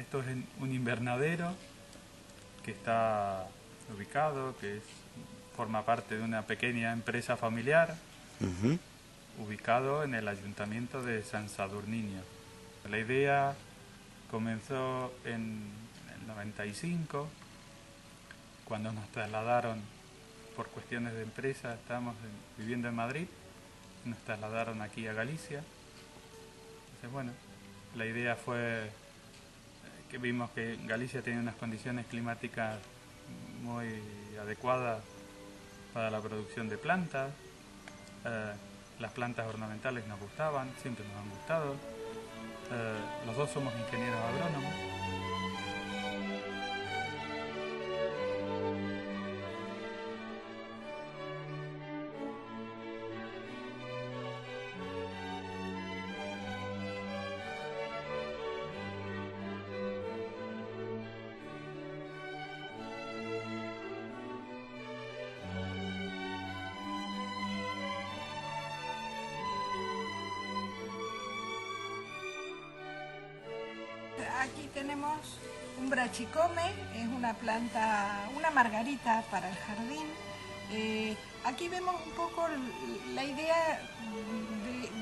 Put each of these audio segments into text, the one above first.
Esto es un invernadero que está ubicado, forma parte de una pequeña empresa familiar, ubicado en el ayuntamiento de San Sadurniño. La idea comenzó en el 95, cuando nos trasladaron por cuestiones de empresa. Estábamos viviendo en Madrid, nos trasladaron aquí a Galicia. Entonces, bueno, la idea fue que vimos que Galicia tiene unas condiciones climáticas muy adecuadas para la producción de plantas. Las plantas ornamentales nos gustaban, siempre nos han gustado. Los dos somos ingenieros agrónomos. Aquí tenemos un brachicome, es una planta, una margarita para el jardín. Aquí vemos un poco la idea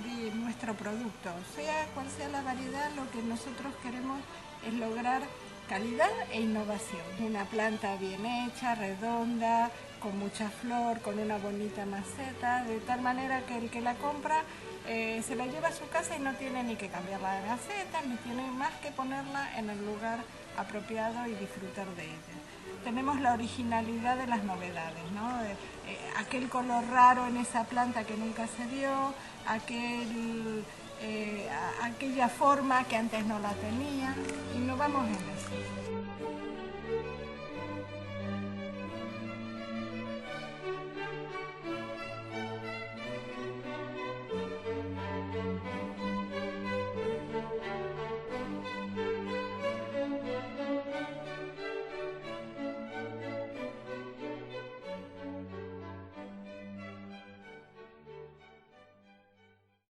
de nuestro producto, sea cual sea la variedad, lo que nosotros queremos es lograr calidad e innovación. Una planta bien hecha, redonda, con mucha flor, con una bonita maceta, de tal manera que el que la compra se la lleva a su casa y no tiene ni que cambiar la maceta, ni tiene más que ponerla en el lugar apropiado y disfrutar de ella. Tenemos la originalidad de las novedades, ¿no? Aquel color raro en esa planta que nunca se vio, aquella forma que antes no la tenía. Innovamos en eso.